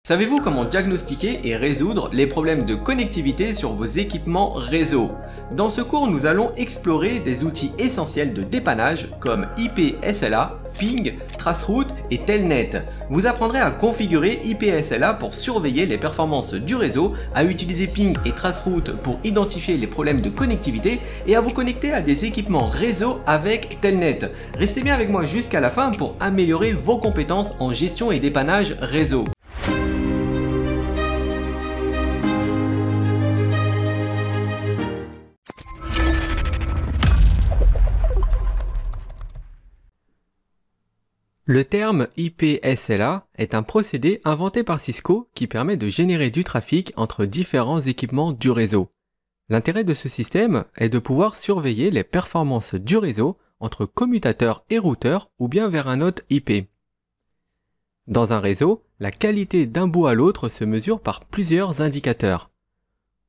Savez-vous comment diagnostiquer et résoudre les problèmes de connectivité sur vos équipements réseau? Dans ce cours, nous allons explorer des outils essentiels de dépannage comme IP-SLA, Ping, Traceroute et Telnet. Vous apprendrez à configurer IP-SLA pour surveiller les performances du réseau, à utiliser Ping et Traceroute pour identifier les problèmes de connectivité et à vous connecter à des équipements réseau avec Telnet. Restez bien avec moi jusqu'à la fin pour améliorer vos compétences en gestion et dépannage réseau. Le terme IP-SLA est un procédé inventé par Cisco qui permet de générer du trafic entre différents équipements du réseau. L'intérêt de ce système est de pouvoir surveiller les performances du réseau entre commutateurs et routeurs ou bien vers un autre IP. Dans un réseau, la qualité d'un bout à l'autre se mesure par plusieurs indicateurs.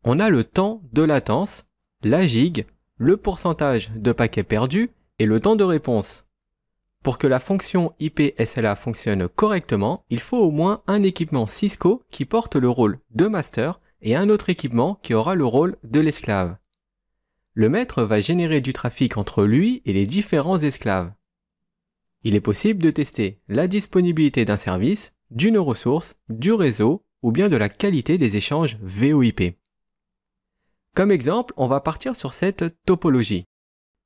On a le temps de latence, la gig, le pourcentage de paquets perdus et le temps de réponse. Pour que la fonction IP-SLA fonctionne correctement, il faut au moins un équipement Cisco qui porte le rôle de master et un autre équipement qui aura le rôle de l'esclave. Le maître va générer du trafic entre lui et les différents esclaves. Il est possible de tester la disponibilité d'un service, d'une ressource, du réseau ou bien de la qualité des échanges VoIP. Comme exemple, on va partir sur cette topologie.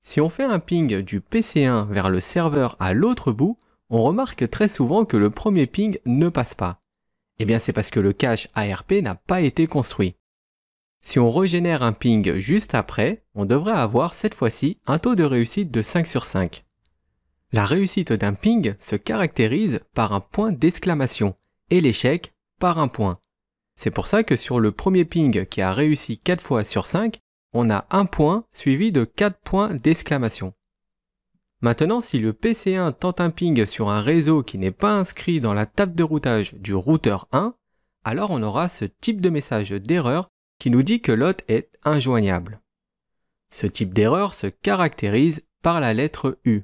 Si on fait un ping du PC1 vers le serveur à l'autre bout, on remarque très souvent que le premier ping ne passe pas. Eh bien c'est parce que le cache ARP n'a pas été construit. Si on régénère un ping juste après, on devrait avoir cette fois-ci un taux de réussite de 5 sur 5. La réussite d'un ping se caractérise par un point d'exclamation et l'échec par un point. C'est pour ça que sur le premier ping qui a réussi 4 fois sur 5, on a un point suivi de 4 points d'exclamation. Maintenant, si le PC1 tente un ping sur un réseau qui n'est pas inscrit dans la table de routage du routeur 1, alors on aura ce type de message d'erreur qui nous dit que l'hôte est injoignable. Ce type d'erreur se caractérise par la lettre U.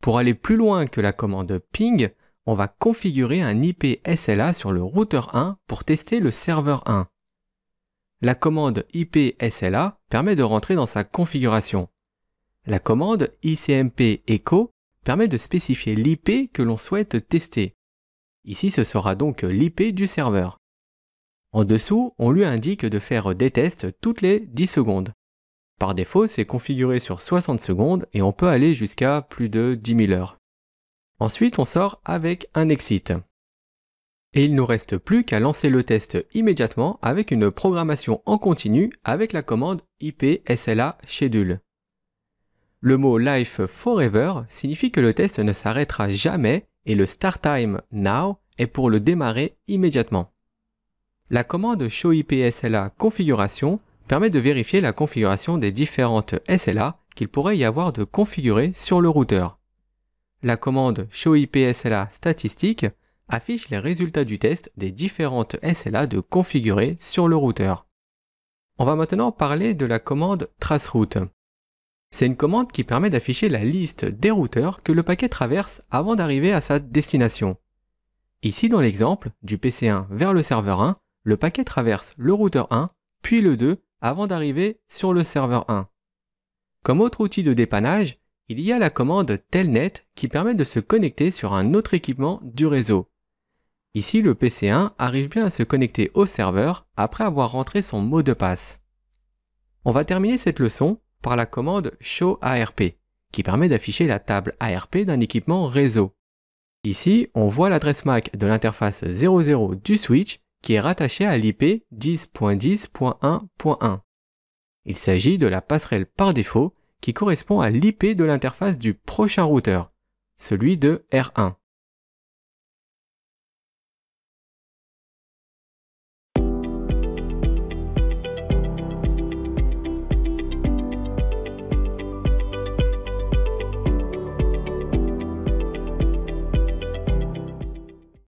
Pour aller plus loin que la commande ping, on va configurer un IP-SLA sur le routeur 1 pour tester le serveur 1. La commande IP-SLA permet de rentrer dans sa configuration. La commande ICMP echo permet de spécifier l'IP que l'on souhaite tester. Ici, ce sera donc l'IP du serveur. En dessous, on lui indique de faire des tests toutes les 10 secondes. Par défaut, c'est configuré sur 60 secondes et on peut aller jusqu'à plus de 10 000 heures. Ensuite, on sort avec un exit. Et il ne nous reste plus qu'à lancer le test immédiatement avec une programmation en continu avec la commande IP-SLA schedule. Le mot life forever signifie que le test ne s'arrêtera jamais et le start time now est pour le démarrer immédiatement. La commande show IP-SLA configuration permet de vérifier la configuration des différentes SLA qu'il pourrait y avoir de configurées sur le routeur. La commande show IP-SLA statistique affiche les résultats du test des différentes SLA de configurer sur le routeur. On va maintenant parler de la commande traceroute. C'est une commande qui permet d'afficher la liste des routeurs que le paquet traverse avant d'arriver à sa destination. Ici dans l'exemple, du PC1 vers le serveur 1, le paquet traverse le routeur 1, puis le 2 avant d'arriver sur le serveur 1. Comme autre outil de dépannage, il y a la commande Telnet qui permet de se connecter sur un autre équipement du réseau. Ici, le PC1 arrive bien à se connecter au serveur après avoir rentré son mot de passe. On va terminer cette leçon par la commande show ARP qui permet d'afficher la table ARP d'un équipement réseau. Ici, on voit l'adresse MAC de l'interface 00 du switch qui est rattachée à l'IP 10.10.1.1. Il s'agit de la passerelle par défaut qui correspond à l'IP de l'interface du prochain routeur, celui de R1.